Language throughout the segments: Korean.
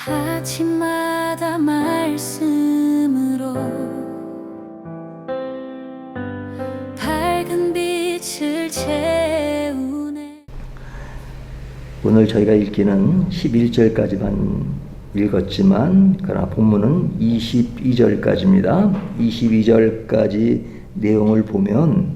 아침마다 말씀으로 밝은 빛을 채우네. 오늘 저희가 읽기는 11절까지만 읽었지만 그러나 본문은 22절까지입니다. 22절까지 내용을 보면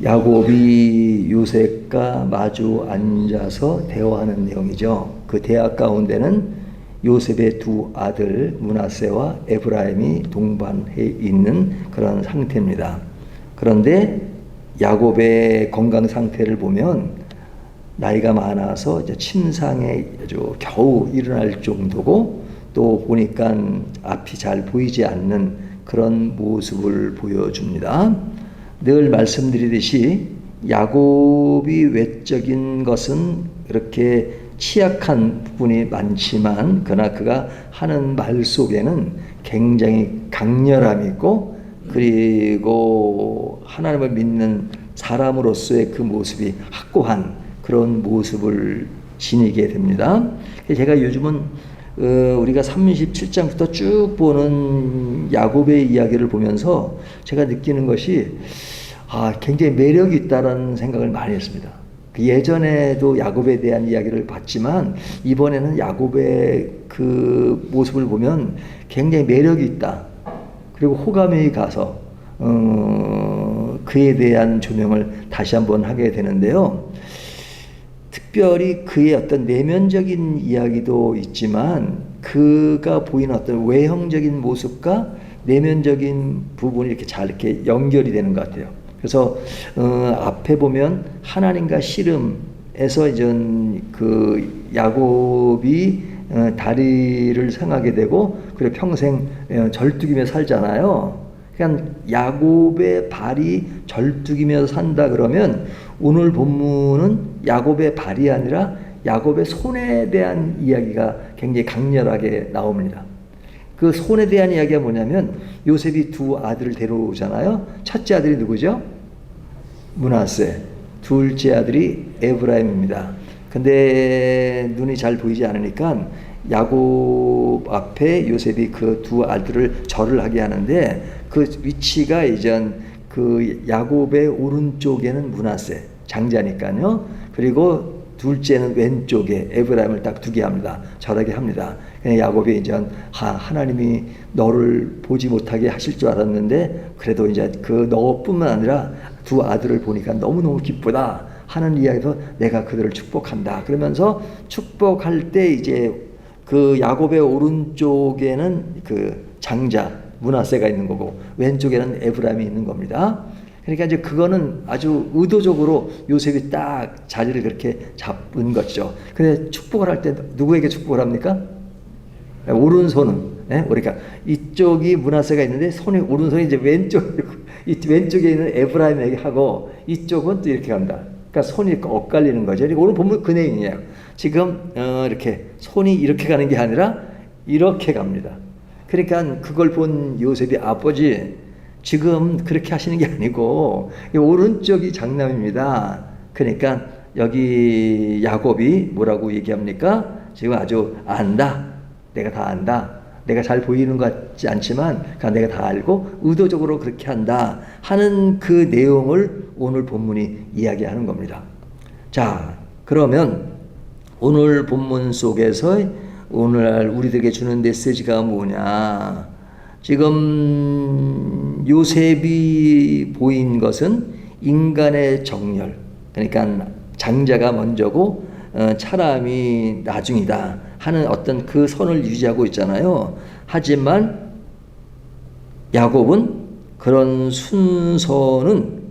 야곱이 요셉과 마주 앉아서 대화하는 내용이죠. 그 대화 가운데는 요셉의 두 아들 므낫세와 에브라임이 동반해 있는 그런 상태입니다. 그런데 야곱의 건강 상태를 보면 나이가 많아서 이제 침상에 아주 겨우 일어날 정도고, 또 보니까 앞이 잘 보이지 않는 그런 모습을 보여줍니다. 늘 말씀드리듯이 야곱이 외적인 것은 그렇게 취약한 부분이 많지만 그러나 그가 하는 말 속에는 굉장히 강렬함이 있고, 그리고 하나님을 믿는 사람으로서의 그 모습이 확고한 그런 모습을 지니게 됩니다. 제가 요즘은 우리가 37장부터 쭉 보는 야곱의 이야기를 보면서 제가 느끼는 것이 굉장히 매력이 있다는 생각을 많이 했습니다. 예전에도 야곱에 대한 이야기를 봤지만 이번에는 야곱의 그 모습을 보면 굉장히 매력이 있다. 그리고 호감이 가서 그에 대한 조명을 다시 한번 하게 되는데요. 특별히 그의 어떤 내면적인 이야기도 있지만 그가 보이는 어떤 외형적인 모습과 내면적인 부분이 이렇게 잘 이렇게 연결이 되는 것 같아요. 그래서 앞에 보면 하나님과 씨름에서 이제 그 야곱이 다리를 상하게 되고 그리고 평생 절뚝이며 살잖아요. 그러니까 야곱의 발이 절뚝이며 산다 그러면 오늘 본문은 야곱의 발이 아니라 야곱의 손에 대한 이야기가 굉장히 강렬하게 나옵니다. 그 손에 대한 이야기가 뭐냐면 요셉이 두 아들을 데려오잖아요. 첫째 아들이 누구죠? 므낫세. 둘째 아들이 에브라임입니다. 근데 눈이 잘 보이지 않으니까 야곱 앞에 요셉이 그 두 아들을 절을 하게 하는데 그 위치가 이전 그 야곱의 오른쪽에는 므낫세 장자니까요. 그리고 둘째는 왼쪽에 에브라임을 딱 두게 합니다. 절하게 합니다. 야곱이 이제 하나님이 너를 보지 못하게 하실 줄 알았는데 그래도 이제 그 너뿐만 아니라 두 아들을 보니까 너무너무 기쁘다 하는 이야기에서 내가 그들을 축복한다. 그러면서 축복할 때 이제 그 야곱의 오른쪽에는 그 장자 므낫세가 있는 거고 왼쪽에는 에브라임이 있는 겁니다. 그러니까 이제 그거는 아주 의도적으로 요셉이 딱 자리를 그렇게 잡은 거죠. 근데 축복을 할 때 누구에게 축복을 합니까? 오른손은 그러니까 이쪽이 므낫세가 있는데 오른손이 이제 왼쪽에 있는 에브라임에게 하고 이쪽은 또 이렇게 갑니다. 그러니까 손이 엇갈리는 거죠. 오늘 보면 그 내용이에요. 지금 이렇게 손이 이렇게 가는 게 아니라 이렇게 갑니다. 그러니까 그걸 본 요셉이 아버지 지금 그렇게 하시는 게 아니고 오른쪽이 장남입니다. 그러니까 여기 야곱이 뭐라고 얘기합니까? 지금 아주 안다. 내가 다 안다. 내가 잘 보이는 것 같지 않지만 내가 다 알고 의도적으로 그렇게 한다 하는 그 내용을 오늘 본문이 이야기하는 겁니다. 자, 그러면 오늘 본문 속에서 오늘날 우리들에게 주는 메시지가 뭐냐? 지금 요셉이 보인 것은 인간의 정렬, 그러니까 장자가 먼저고 사람이 나중이다 하는 어떤 그 선을 유지하고 있잖아요. 하지만 야곱은 그런 순서는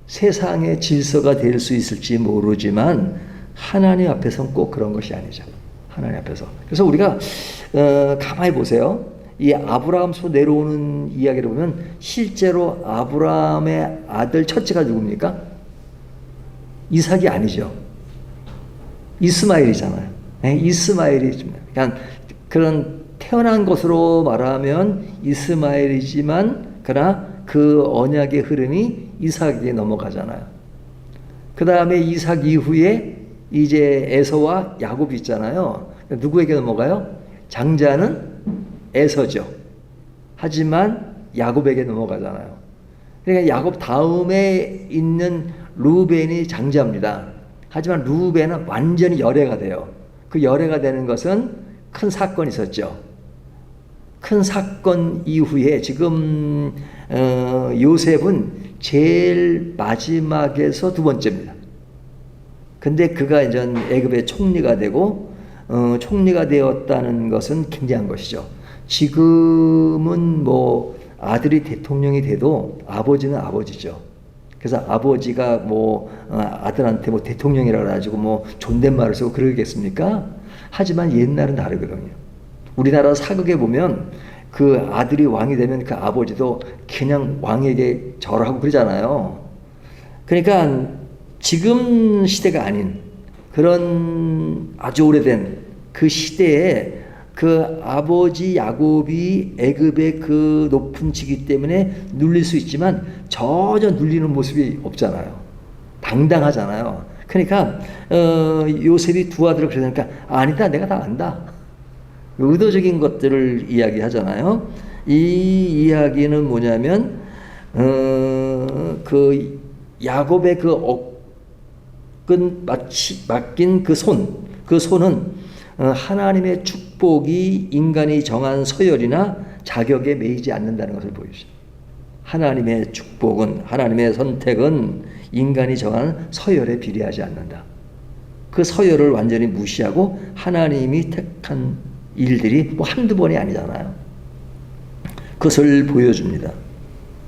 세상의 질서가 될 수 있을지 모르지만 하나님 앞에서는 꼭 그런 것이 아니죠. 하나님 앞에서. 그래서 우리가 가만히 보세요. 이 아브라함서 내려오는 이야기를 보면 실제로 아브라함의 아들 첫째가 누굽니까? 이삭이 아니죠. 이스마엘이잖아요. 이스마엘이 그런 태어난 것으로 말하면 이스마엘이지만 그러나 그 언약의 흐름이 이삭에게 넘어가잖아요. 그 다음에 이삭 이후에 이제 에서와 야곱이 있잖아요. 누구에게 넘어가요? 장자는 에서죠. 하지만 야곱에게 넘어가잖아요. 그러니까 야곱 다음에 있는 루벤이 장자입니다. 하지만 루벤은 완전히 열애가 돼요. 그 열애가 되는 것은 큰 사건이 있었죠. 큰 사건 이후에 지금 요셉은 제일 마지막에서 두 번째입니다. 근데 그가 이제 애굽의 총리가 되고 총리가 되었다는 것은 굉장한 것이죠. 지금은 뭐 아들이 대통령이 돼도 아버지는 아버지죠. 그래서 아버지가 뭐 아들한테 뭐 대통령이라 가지고 뭐 존댓말을 쓰고 그러겠습니까? 하지만 옛날은 다르거든요. 우리나라 사극에 보면 그 아들이 왕이 되면 그 아버지도 그냥 왕에게 절하고 그러잖아요. 그러니까 지금 시대가 아닌 그런 아주 오래된 그 시대에 그 아버지 야곱이 애굽의 그 높은 직위 때문에 눌릴 수 있지만 전혀 눌리는 모습이 없잖아요. 당당하잖아요. 그러니까 요셉이 두 아들을 그러니까 아니다, 내가 다 안다. 의도적인 것들을 이야기하잖아요. 이 이야기는 뭐냐면 그 야곱의 그 억근 맡긴 그 손은 하나님의 축복이 인간이 정한 서열이나 자격에 매이지 않는다는 것을 보여주죠. 하나님의 축복은, 하나님의 선택은 인간이 정한 서열에 비례하지 않는다. 그 서열을 완전히 무시하고 하나님이 택한 일들이 뭐 한두 번이 아니잖아요. 그것을 보여줍니다.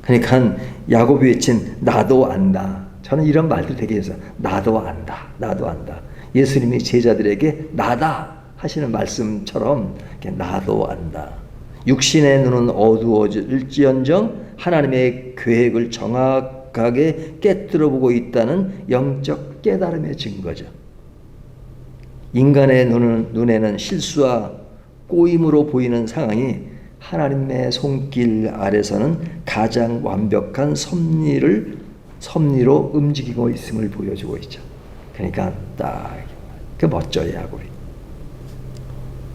그러니까 야곱이 외친 나도 안다. 저는 이런 말들 되게 해서 나도 안다. 나도 안다. 예수님이 제자들에게 나다 하시는 말씀처럼 나도 안다. 육신의 눈은 어두워질지언정 하나님의 계획을 정확하게 깨뜨려 보고 있다는 영적 깨달음의 증거죠. 인간의 눈에는 실수와 꼬임으로 보이는 상황이 하나님의 손길 아래서는 가장 완벽한 섭리로 움직이고 있음을 보여주고 있죠. 그러니까 딱 멋져요.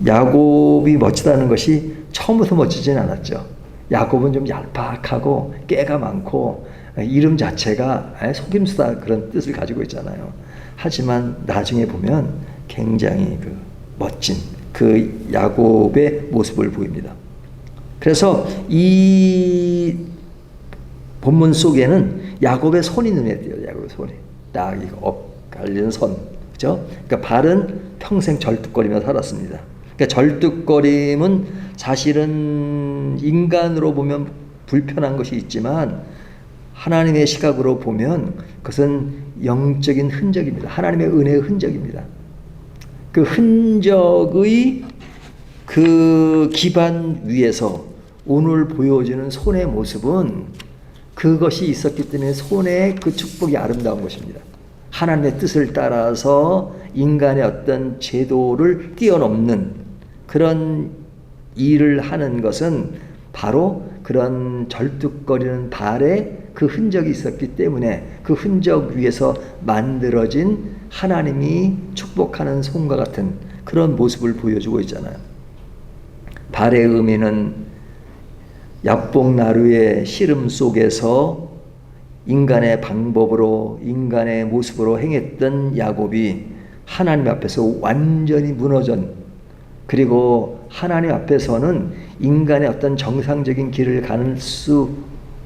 야곱이 멋지다는 것이 처음부터 멋지진 않았죠. 야곱은 좀 얄팍하고 깨가 많고 이름 자체가 속임수다 그런 뜻을 가지고 있잖아요. 하지만 나중에 보면 굉장히 그 멋진 그 야곱의 모습을 보입니다. 그래서 이 본문 속에는 야곱의 손이 눈에 띄어요. 야곱의 손이 딱 이거 갈리는 손, 그죠? 그러니까 발은 평생 절뚝거리며 살았습니다. 그러니까 절뚝거림은 사실은 인간으로 보면 불편한 것이 있지만 하나님의 시각으로 보면 그것은 영적인 흔적입니다. 하나님의 은혜의 흔적입니다. 그 흔적의 그 기반 위에서 오늘 보여지는 손의 모습은 그것이 있었기 때문에 손의 그 축복이 아름다운 것입니다. 하나님의 뜻을 따라서 인간의 어떤 제도를 뛰어넘는 그런 일을 하는 것은 바로 그런 절뚝거리는 발에 그 흔적이 있었기 때문에 그 흔적 위에서 만들어진 하나님이 축복하는 손과 같은 그런 모습을 보여주고 있잖아요. 발의 의미는 야복나루의 씨름 속에서 인간의 방법으로 인간의 모습으로 행했던 야곱이 하나님 앞에서 완전히 무너진, 그리고 하나님 앞에서는 인간의 어떤 정상적인 길을 가는 수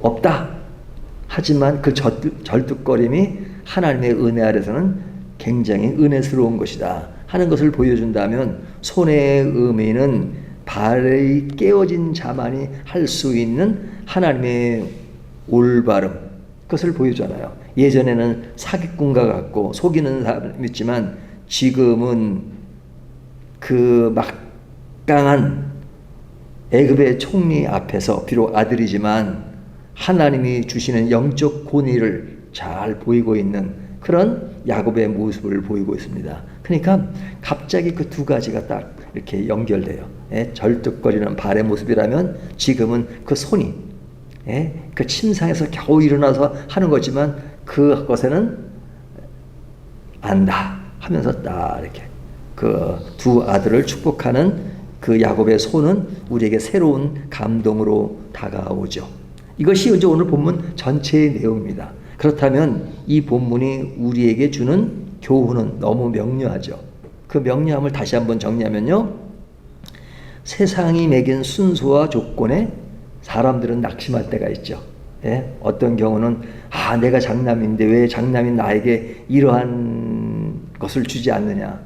없다. 하지만 그 절뚝거림이 하나님의 은혜 아래서는 굉장히 은혜스러운 것이다 하는 것을 보여준다면 손의 의미는 발이 깨어진 자만이 할 수 있는 하나님의 올바름, 그것을 보여주잖아요. 예전에는 사기꾼과 같고 속이는 사람이 있지만 지금은 그 막강한 애굽의 총리 앞에서 비록 아들이지만 하나님이 주시는 영적 권위를 잘 보이고 있는 그런 야곱의 모습을 보이고 있습니다. 그러니까 갑자기 그 두 가지가 딱 이렇게 연결돼요. 절뚝거리는 발의 모습이라면 지금은 그 손이 그 침상에서 겨우 일어나서 하는 거지만 그것에는 안다. 하면서 딱 이렇게 그 두 아들을 축복하는 그 야곱의 손은 우리에게 새로운 감동으로 다가오죠. 이것이 이제 오늘 본문 전체의 내용입니다. 그렇다면 이 본문이 우리에게 주는 교훈은 너무 명료하죠. 그 명료함을 다시 한번 정리하면요. 세상이 매긴 순서와 조건에 사람들은 낙심할 때가 있죠. 예? 어떤 경우는 내가 장남인데 왜 장남인 나에게 이러한 것을 주지 않느냐.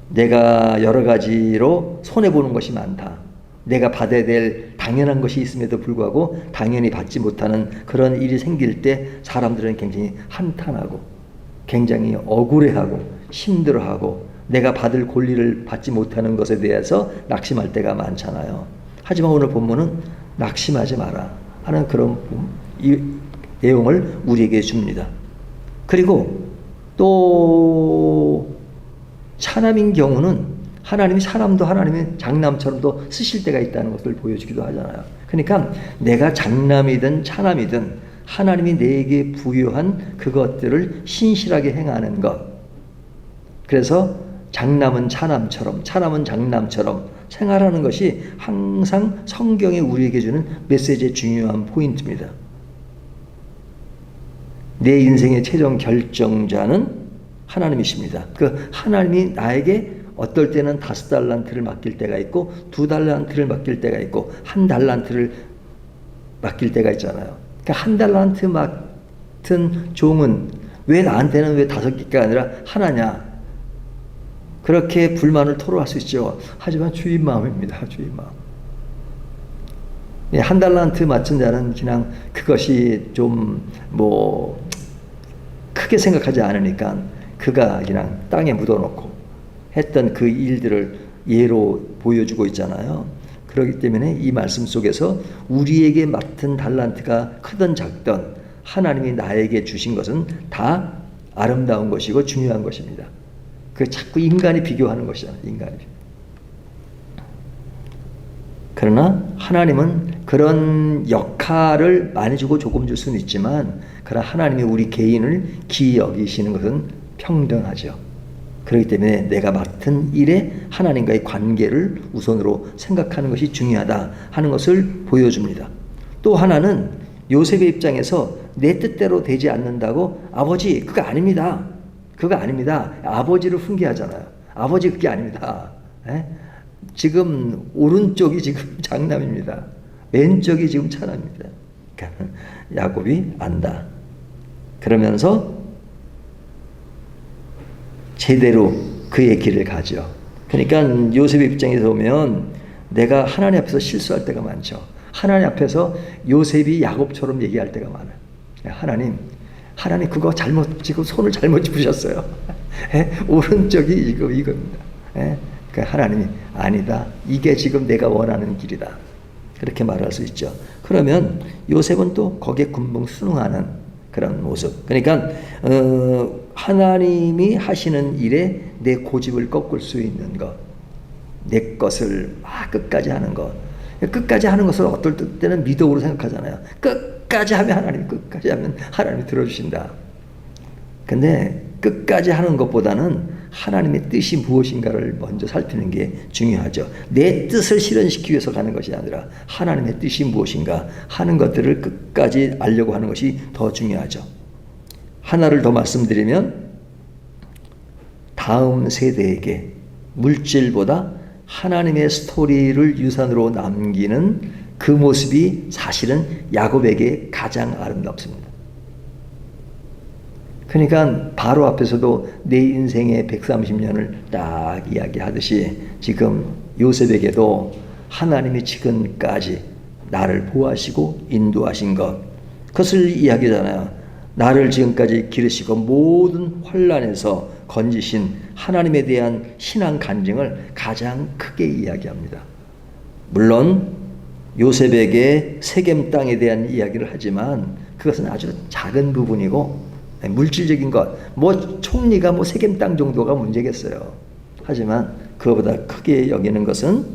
내가 여러 가지로 손해보는 것이 많다. 내가 받아야 될 당연한 것이 있음에도 불구하고 당연히 받지 못하는 그런 일이 생길 때 사람들은 굉장히 한탄하고 굉장히 억울해하고 힘들어하고 내가 받을 권리를 받지 못하는 것에 대해서 낙심할 때가 많잖아요. 하지만 오늘 본문은 낙심하지 마라 하는 그런 이 내용을 우리에게 줍니다. 그리고 또 차남인 경우는 하나님이 사람도 하나님의 장남처럼도 쓰실 때가 있다는 것을 보여주기도 하잖아요. 그러니까 내가 장남이든 차남이든 하나님이 내게 부여한 그것들을 신실하게 행하는 것. 그래서 장남은 차남처럼, 차남은 장남처럼 생활하는 것이 항상 성경이 우리에게 주는 메시지의 중요한 포인트입니다. 내 인생의 최종 결정자는 하나님이십니다. 그 하나님이 나에게 어떨 때는 5달란트를 맡길 때가 있고 2달란트를 맡길 때가 있고 1달란트를 맡길 때가 있잖아요. 그러니까 1달란트 맡은 종은 왜 나한테는 왜 5개가 아니라 하나냐. 그렇게 불만을 토로할 수 있죠. 하지만 주인 마음입니다. 주인 마음. 1달란트 맡은 자는 그냥 그것이 좀 크게 생각하지 않으니까 그가 그냥 땅에 묻어놓고 했던 그 일들을 예로 보여주고 있잖아요. 그렇기 때문에 이 말씀 속에서 우리에게 맡은 달란트가 크든 작든 하나님이 나에게 주신 것은 다 아름다운 것이고 중요한 것입니다. 그 자꾸 인간이 비교하는 것이잖아요. 인간이. 그러나 하나님은 그런 역할을 많이 주고 조금 줄 수는 있지만 그러나 하나님이 우리 개인을 기이 여기시는 것은 평등하죠. 그렇기 때문에 내가 맡은 일에 하나님과의 관계를 우선으로 생각하는 것이 중요하다 하는 것을 보여줍니다. 또 하나는 요셉의 입장에서 내 뜻대로 되지 않는다고 아버지 그거 아닙니다. 그거 아닙니다. 아버지를 훈계하잖아요. 아버지 그게 아닙니다. 에? 지금 오른쪽이 지금 장남입니다. 왼쪽이 지금 차남입니다. 그러니까 야곱이 안다. 그러면서 제대로 그의 길을 가죠. 그러니까 요셉의 입장에서 보면 내가 하나님 앞에서 실수할 때가 많죠. 하나님 앞에서 요셉이 야곱처럼 얘기할 때가 많아요. 하나님 그거 지금 손을 잘못 짚으셨어요. 오른쪽이 이겁니다. 그러니까 하나님이 아니다. 이게 지금 내가 원하는 길이다. 그렇게 말할 수 있죠. 그러면 요셉은 또 거기에 군붕 순응하는 그런 모습. 그러니까 하나님이 하시는 일에 내 고집을 꺾을 수 있는 것, 내 것을 끝까지 하는 것. 끝까지 하는 것을 어떨 때는 미덕으로 생각하잖아요. 끝까지 하면 하나님이 들어주신다. 근데 끝까지 하는 것보다는 하나님의 뜻이 무엇인가를 먼저 살피는 게 중요하죠. 내 뜻을 실현시키기 위해서 가는 것이 아니라 하나님의 뜻이 무엇인가 하는 것들을 끝까지 알려고 하는 것이 더 중요하죠. 하나를 더 말씀드리면 다음 세대에게 물질보다 하나님의 스토리를 유산으로 남기는 그 모습이 사실은 야곱에게 가장 아름답습니다. 그러니까 바로 앞에서도 내 인생의 130년을 딱 이야기하듯이 지금 요셉에게도 하나님이 지금까지 나를 보호하시고 인도하신 것, 그것을 이야기하잖아요. 나를 지금까지 기르시고 모든 환난에서 건지신 하나님에 대한 신앙 간증을 가장 크게 이야기합니다. 물론 요셉에게 세겜 땅에 대한 이야기를 하지만 그것은 아주 작은 부분이고 물질적인 것, 총리가 세겜 땅 정도가 문제겠어요. 하지만 그거보다 크게 여기는 것은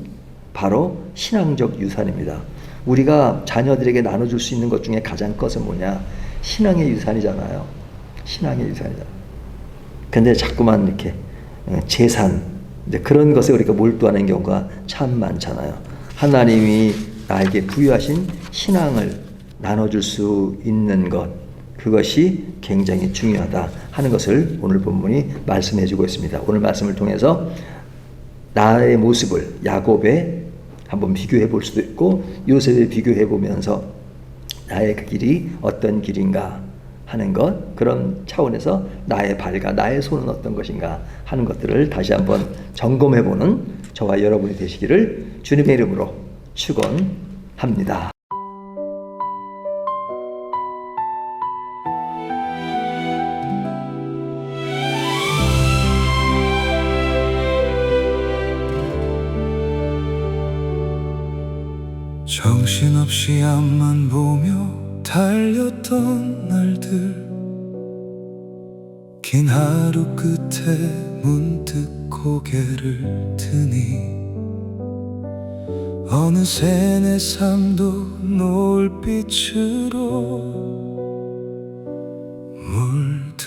바로 신앙적 유산입니다. 우리가 자녀들에게 나눠줄 수 있는 것 중에 가장 것은 뭐냐? 신앙의 유산이잖아요. 신앙의 유산이잖아요. 근데 자꾸만 이렇게 재산, 이제 그런 것에 우리가 몰두하는 경우가 참 많잖아요. 하나님이 나에게 부여하신 신앙을 나눠줄 수 있는 것, 그것이 굉장히 중요하다 하는 것을 오늘 본문이 말씀해 주고 있습니다. 오늘 말씀을 통해서 나의 모습을 야곱에 한번 비교해 볼 수도 있고 요셉에 비교해 보면서 나의 그 길이 어떤 길인가 하는 것, 그런 차원에서 나의 발과 나의 손은 어떤 것인가 하는 것들을 다시 한번 점검해 보는 저와 여러분이 되시기를 주님의 이름으로 축원합니다. 정신없이 앞만 보며 달렸던 날들, 긴 하루 끝에 문득 고개를 드니 어느새 내 삶도 노을빛으로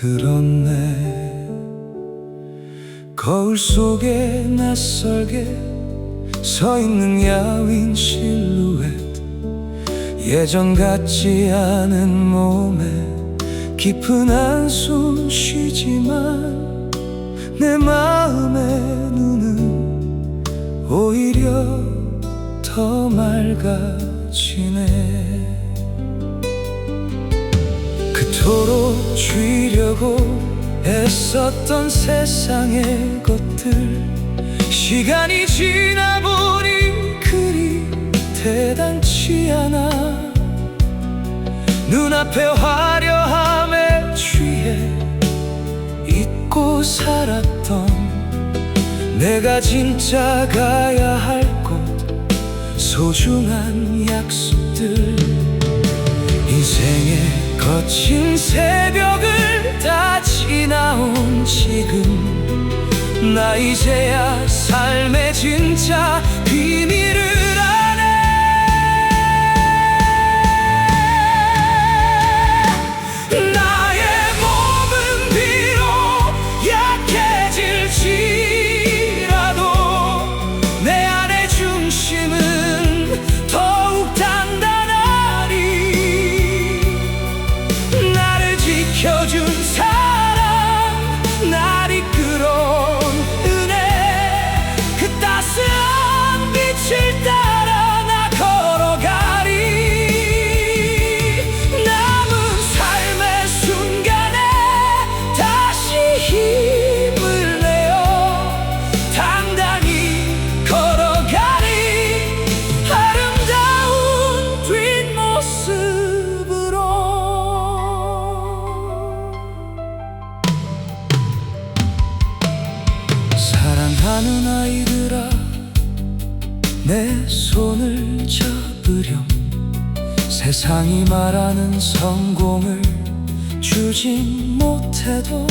물들었네. 거울 속에 낯설게 서 있는 야윈 실루엣, 예전 같지 않은 몸에 깊은 한숨 쉬지만 내 마음의 눈은 오히려 더 맑아지네. 그토록 쥐려고 애썼던 세상의 것들, 시간이 지나보니 그리 대단치 않아. 눈앞의 화려함에 취해 잊고 살았던 내가 진짜 가야 할 곳, 소중한 약속들. 인생의 거친 새벽을 다 지나온 지금 나 이제야 삶의 진짜 비밀을 아네. 나의 몸은 비록 약해질지라도 내 안의 중심은 더욱 단단하니 나를 지켜준 사랑, 날 이끌어 빛을 따라 나 걸어가리. 남은 삶의 순간에 다시 힘을 내어 당당히 걸어가리. 아름다운 뒷모습으로. 사랑하는 아이들아, 내 손을 잡으렴. 세상이 말하는 성공을 주진 못해도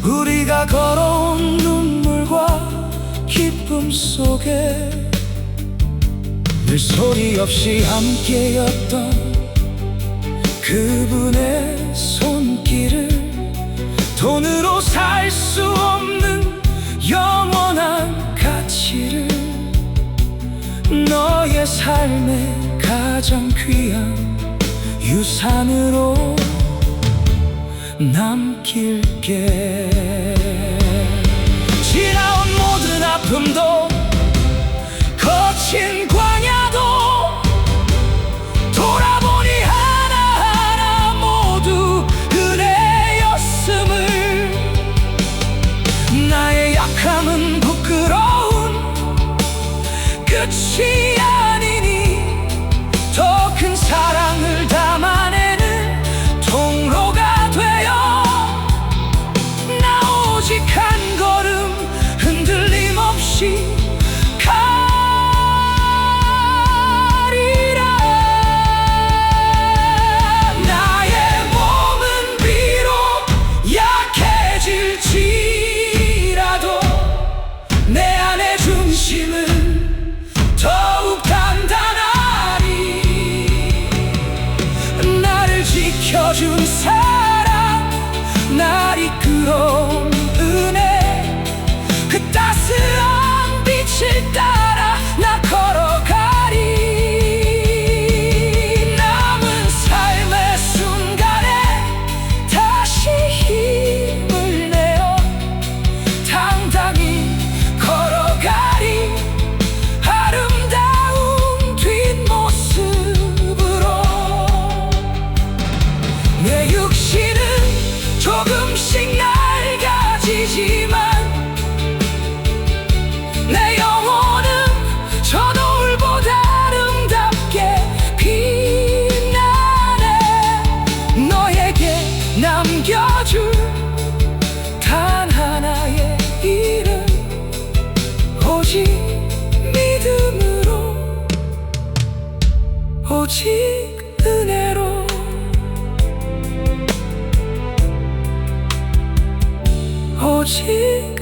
우리가 걸어온 눈물과 기쁨 속에 늘 소리 없이 함께였던 그분의 손길을 돈으로 살 수 없는 영원한 가치를 너의 삶의 가장 귀한 유산으로 남길게. 지나온 모든 아픔도 거친 광야도 돌아보니 하나하나 모두 은혜였음을. 나의 약함은 부끄러운 끝이 아니니 더 큰 사랑을 담아내는 통로가 되어 나 오직 한 걸음 흔들림 없이 가리라. 나의 몸은 비록 약해질지라도 내 안의 중심은 더욱 단단하리. 나를 지켜준 사랑, 날 오직 은혜로 오직